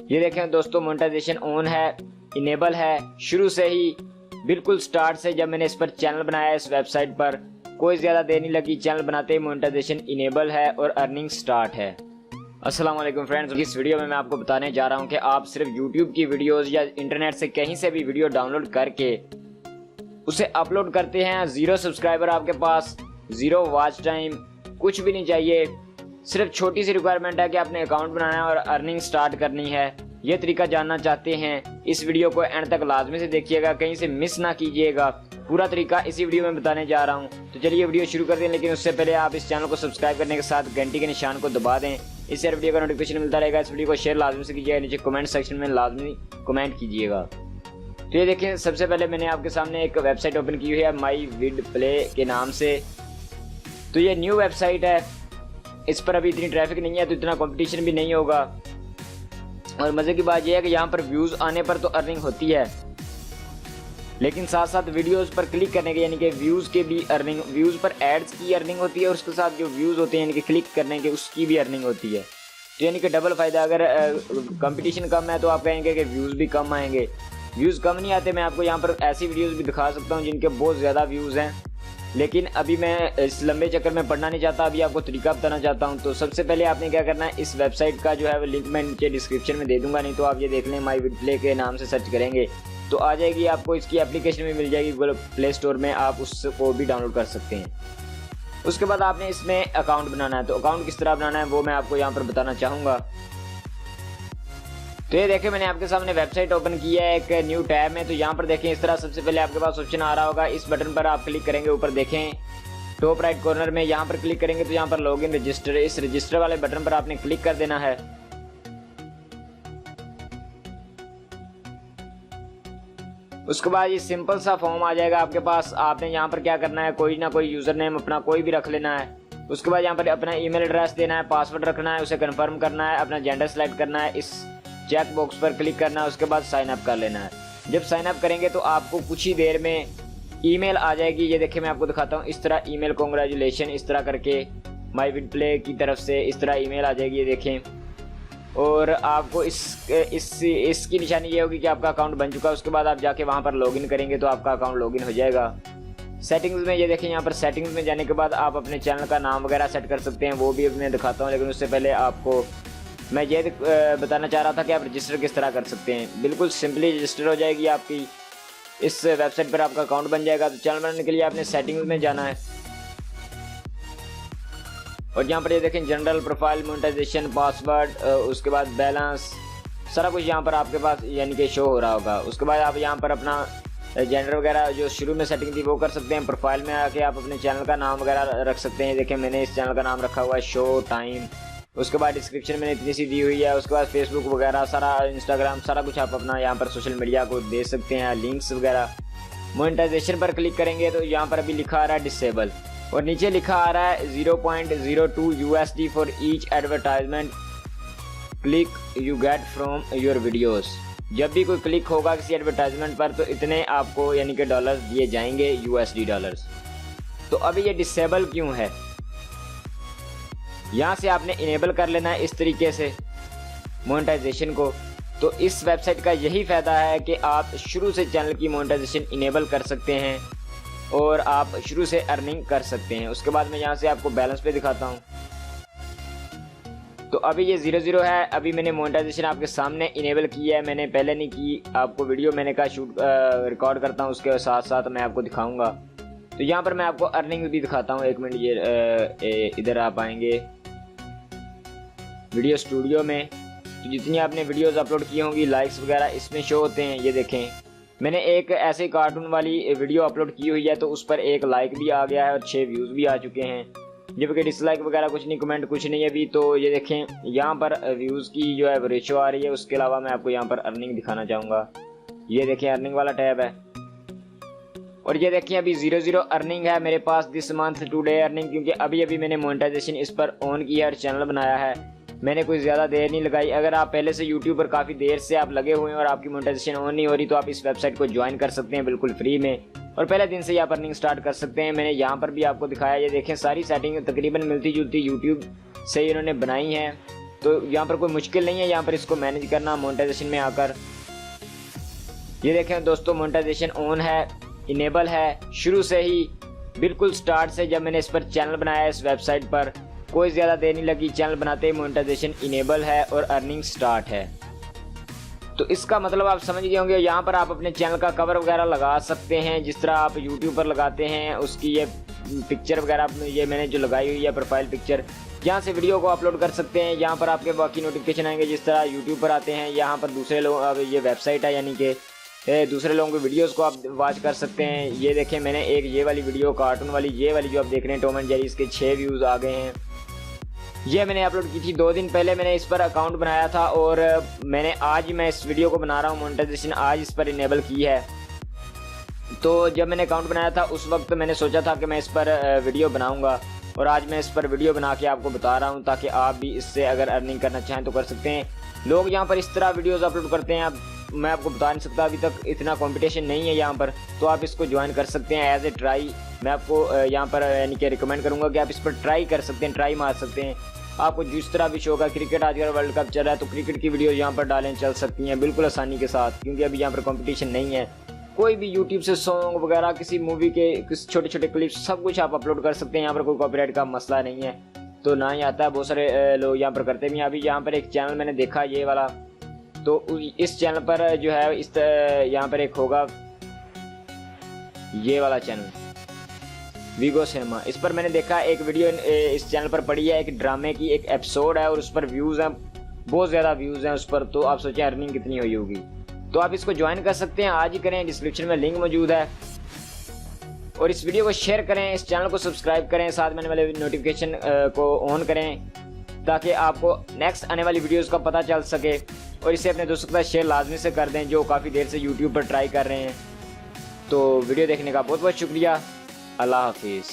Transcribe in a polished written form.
ये देखें दोस्तों, मोनेटाइजेशन ऑन है, इनेबल है शुरू से ही, बिल्कुल स्टार्ट से। जब मैंने इस पर चैनल बनाया इस वेबसाइट पर, कोई ज़्यादा देर नहीं लगी, चैनल बनाते ही मोनेटाइजेशन इनेबल है और अर्निंग स्टार्ट है। अस्सलाम वालेकुम फ्रेंड्स, इस वीडियो में मैं आपको बताने जा रहा हूं कि आप सिर्फ YouTube की वीडियोस या इंटरनेट से कहीं से भी वीडियो डाउनलोड करके उसे अपलोड करते हैं। 0 सब्सक्राइबर आपके पास, 0 वॉच टाइम, कुछ भी नहीं चाहिए। सिर्फ छोटी सी रिक्वायरमेंट है कि आपने अकाउंट बनाना है और अर्निंग स्टार्ट करनी है। ये तरीका जानना चाहते हैं, इस वीडियो को एंड तक लाजमी से देखिएगा, कहीं से मिस ना कीजिएगा। पूरा तरीका इसी वीडियो में बताने जा रहा हूं। तो चलिए वीडियो शुरू कर दें, लेकिन उससे पहले आप इस चैनल को सब्सक्राइब करने के साथ घंटी के निशान को दबा दें। इससे वीडियो का नोटिफिकेशन मिलता रहेगा। इस वीडियो को शेयर लाजमी से कीजिएगा, नीचे कमेंट सेक्शन में लाजमी कमेंट कीजिएगा। तो ये देखिए, सबसे पहले मैंने आपके सामने एक वेबसाइट ओपन की हुई है MyVidPlay के नाम से। तो ये न्यू वेबसाइट है, इस पर अभी इतनी ट्रैफिक नहीं है, तो इतना कंपटीशन भी नहीं होगा। और मज़े की बात यह है कि यहाँ पर व्यूज़ आने पर तो अर्निंग होती है, लेकिन साथ साथ वीडियोस पर क्लिक करने के यानी कि व्यूज़ के भी अर्निंग, व्यूज़ पर एड्स की अर्निंग होती है और उसके साथ जो व्यूज़ होते हैं यानी कि क्लिक करने के, उसकी भी अर्निंग होती है। तो यानी कि डबल फ़ायदा। अगर कंपटीशन कम है तो आप कहेंगे कि व्यूज़ भी कम आएंगे। व्यूज़ कम नहीं आते। मैं आपको यहाँ पर ऐसी वीडियोज़ भी दिखा सकता हूँ जिनके बहुत ज़्यादा व्यूज़ हैं, लेकिन अभी मैं इस लंबे चक्कर में पढ़ना नहीं चाहता, अभी आपको तरीका बताना चाहता हूं। तो सबसे पहले आपने क्या करना है, इस वेबसाइट का जो है वो लिंक मैं नीचे डिस्क्रिप्शन में दे दूंगा, नहीं तो आप ये देख लें, MyVidPlay के नाम से सर्च करेंगे तो आ जाएगी। आपको इसकी एप्लीकेशन भी मिल जाएगी गूगल प्ले स्टोर में, आप उसको भी डाउनलोड कर सकते हैं। उसके बाद आपने इसमें अकाउंट बनाना है। तो अकाउंट किस तरह बनाना है वो मैं आपको यहाँ पर बताना चाहूँगा। तो ये देखिए, मैंने आपके सामने वेबसाइट ओपन की है एक न्यू टैब में। तो यहाँ पर देखें, इस तरह सबसे पहले आपके पास ऑप्शन आ रहा होगा, इस बटन पर आप क्लिक करेंगे। ऊपर देखें टॉप राइट कॉर्नर में, यहाँ पर क्लिक करेंगे तो यहाँ पर लॉगिन रजिस्टर, इस रजिस्टर वाले बटन पर आपने क्लिक कर देना है। उसके बाद ये सिंपल सा फॉर्म आ जाएगा आपके पास। आपने यहाँ पर क्या करना है, कोई ना कोई यूजर नेम अपना कोई भी रख लेना है। उसके बाद यहाँ पर अपना ईमेल एड्रेस देना है, पासवर्ड रखना है, उसे कंफर्म करना है, अपना जेंडर सेलेक्ट करना है, इस चेक बॉक्स पर क्लिक करना है। उसके बाद साइन अप कर लेना है। जब साइन अप करेंगे तो आपको कुछ ही देर में ईमेल आ जाएगी। ये देखिए, मैं आपको दिखाता हूँ, इस तरह ईमेल, कांग्रेचुलेशन, इस तरह करके MyVidPlay की तरफ से इस तरह ईमेल आ जाएगी। ये देखें, और आपको इसकी निशानी ये होगी कि आपका अकाउंट बन चुका है। उसके बाद आप जाके वहाँ पर लॉगिन करेंगे तो आपका अकाउंट लॉगिन हो जाएगा। सेटिंग्स में ये देखें, यहाँ पर सेटिंग्स में जाने के बाद आप अपने चैनल का नाम वगैरह सेट कर सकते हैं, वो भी मैं दिखाता हूँ। लेकिन उससे पहले आपको मैं ये बताना चाह रहा था कि आप रजिस्टर किस तरह कर सकते हैं। बिल्कुल सिंपली रजिस्टर हो जाएगी आपकी, इस वेबसाइट पर आपका अकाउंट बन जाएगा। तो चैनल बनाने के लिए आपने सेटिंग्स में जाना है और यहाँ पर ये देखें, जनरल, प्रोफाइल, मोनेटाइजेशन, पासवर्ड, उसके बाद बैलेंस, सारा कुछ यहाँ पर आपके पास यानी कि शो हो रहा होगा। उसके बाद आप यहाँ पर अपना जेंडर वगैरह जो शुरू में सेटिंग थी वो कर सकते हैं। प्रोफाइल में आके आप अपने चैनल का नाम वगैरह रख सकते हैं। देखें, मैंने इस चैनल का नाम रखा हुआ है शो टाइम। उसके बाद डिस्क्रिप्शन में इतनी सी दी हुई है। उसके बाद फेसबुक वगैरह सारा, इंस्टाग्राम, सारा कुछ आप अपना यहाँ पर सोशल मीडिया को दे सकते हैं, लिंक्स वगैरह। मोनेटाइजेशन पर क्लिक करेंगे तो यहाँ पर अभी लिखा आ रहा है डिसेबल, और नीचे लिखा आ रहा है 0.02 USD for each advertisement click you get from your videos. जब भी कोई क्लिक होगा किसी एडवर्टाइजमेंट पर तो इतने आपको यानी कि डॉलर्स दिए जाएंगे, USD डॉलर्स। तो अभी ये डिसेबल क्यों है, यहाँ से आपने इनेबल कर लेना है इस तरीके से मोनेटाइजेशन को। तो इस वेबसाइट का यही फ़ायदा है कि आप शुरू से चैनल की मोनेटाइजेशन इनेबल कर सकते हैं और आप शुरू से अर्निंग कर सकते हैं। उसके बाद मैं यहाँ से आपको बैलेंस पे दिखाता हूँ। तो अभी ये 0 है। अभी मैंने मोनेटाइजेशन आपके सामने इनेबल की है, मैंने पहले नहीं की। आपको वीडियो मैंने कहा शूट रिकॉर्ड करता हूँ, उसके साथ साथ मैं आपको दिखाऊंगा। तो यहाँ पर मैं आपको अर्निंग भी दिखाता हूँ। एक मिनट, ये इधर आप आएंगे वीडियो स्टूडियो में। तो जितनी आपने वीडियोस अपलोड की होंगी, लाइक्स वगैरह इसमें शो होते हैं। ये देखें, मैंने एक ऐसे कार्टून वाली वीडियो अपलोड की हुई है तो उस पर 1 लाइक भी आ गया है और 6 व्यूज़ भी आ चुके हैं, जबकि डिसलाइक वगैरह कुछ नहीं, कमेंट कुछ नहीं है अभी। तो ये देखें, यहाँ पर व्यूज़ की जो है रेशो आ रही है। उसके अलावा मैं आपको यहाँ पर अर्निंग दिखाना चाहूँगा। ये देखें, अर्निंग वाला टैब है, और ये देखिए अभी 0 अर्निंग है मेरे पास दिस मंथ टुडे अर्निंग, क्योंकि अभी अभी मैंने मोनेटाइजेशन इस पर ऑन किया और चैनल बनाया है। मैंने कोई ज़्यादा देर नहीं लगाई। अगर आप पहले से यूट्यूब पर काफ़ी देर से आप लगे हुए हैं और आपकी मोनेटाइजेशन ऑन नहीं हो रही तो आप इस वेबसाइट को ज्वाइन कर सकते हैं बिल्कुल फ्री में, और पहले दिन से ही आप अर्निंग स्टार्ट कर सकते हैं। मैंने यहाँ पर भी आपको दिखाया, ये देखें, सारी सेटिंग तकरीबन मिलती जुलती यूट्यूब से इन्होंने बनाई हैं। तो यहाँ पर कोई मुश्किल नहीं है यहाँ पर इसको मैनेज करना मोनेटाइजेशन में आकर। ये देखें दोस्तों, मोनेटाइजेशन ऑन है, इनेबल है शुरू से ही, बिल्कुल स्टार्ट से जब मैंने इस पर चैनल बनाया इस वेबसाइट पर, कोई ज़्यादा देर नहीं लगी, चैनल बनाते ही मोनेटाइजेशन इनेबल है और अर्निंग स्टार्ट है। तो इसका मतलब आप समझ गए होंगे। यहाँ पर आप अपने चैनल का कवर वगैरह लगा सकते हैं, जिस तरह आप यूट्यूब पर लगाते हैं उसकी ये पिक्चर वगैरह, ये मैंने जो लगाई हुई है प्रोफाइल पिक्चर, यहाँ से वीडियो को अपलोड कर सकते हैं। यहाँ पर आपके बाकी नोटिफिकेशन आएंगे जिस तरह यूट्यूब पर आते हैं। यहाँ पर दूसरे लोग, ये वेबसाइट है यानी कि दूसरे लोगों की वीडियोस को आप वॉच कर सकते हैं। ये देखें, मैंने एक ये वाली वीडियो कार्टून वाली, ये वाली जो आप देख रहे हैं टॉम एंड जेरी, इसके 6 व्यूज़ आ गए हैं। ये मैंने अपलोड की थी 2 दिन पहले, मैंने इस पर अकाउंट बनाया था और मैंने आज मैं इस वीडियो को बना रहा हूँ, मोनेटाइजेशन आज इस पर इनेबल की है। तो जब मैंने अकाउंट बनाया था उस वक्त मैंने सोचा था कि मैं इस पर वीडियो बनाऊंगा और आज मैं इस पर वीडियो बना के आपको बता रहा हूं, ताकि आप भी इससे अगर अर्निंग करना चाहें तो कर सकते हैं। लोग यहाँ पर इस तरह वीडियोस अपलोड करते हैं, अब मैं आपको बता नहीं सकता, अभी तक इतना कंपटीशन नहीं है यहाँ पर, तो आप इसको ज्वाइन कर सकते हैं एज ए ट्राई। मैं आपको यहाँ पर यानी कि रिकमेंड करूँगा कि आप इस पर ट्राई कर सकते हैं, ट्राई मार सकते हैं। आपको जिस तरह भी शौक है, क्रिकेट आजकल वर्ल्ड कप चल रहा है तो क्रिकेट की वीडियो यहाँ पर डालें, चल सकती हैं बिल्कुल आसानी के साथ, क्योंकि अभी यहाँ पर कंपटीशन नहीं है। कोई भी यूट्यूब से सॉन्ग वगैरह, किसी मूवी के किसी छोटे छोटे क्लिप्स, सब कुछ आप अपलोड कर सकते हैं। यहाँ पर कोई कॉपीराइट का मसला नहीं है, तो ना ही आता है, बहुत सारे लोग यहाँ पर करते भी हैं। अभी यहाँ पर एक चैनल मैंने देखा ये वाला, तो इस चैनल पर जो है इस यहाँ पर एक होगा ये वाला चैनल वीगो सिनेमा, इस पर मैंने देखा एक वीडियो इस चैनल पर पड़ी है, एक ड्रामे की एक एपिसोड है और उस पर व्यूज़ हैं, बहुत ज़्यादा व्यूज़ हैं उस पर। तो आप सोचें अर्निंग कितनी हुई होगी। तो आप इसको ज्वाइन कर सकते हैं, आज ही करें, डिस्क्रिप्शन में लिंक मौजूद है। और इस वीडियो को शेयर करें, इस चैनल को सब्सक्राइब करें, साथ में आने वाले नोटिफिकेशन को ऑन करें, ताकि आपको नेक्स्ट आने वाली वीडियोस का पता चल सके। और इसे अपने दोस्तों के साथ शेयर लाजमी से कर दें जो काफ़ी देर से यूट्यूब पर ट्राई कर रहे हैं। तो वीडियो देखने का बहुत बहुत शुक्रिया। अल्लाह हाफिज़।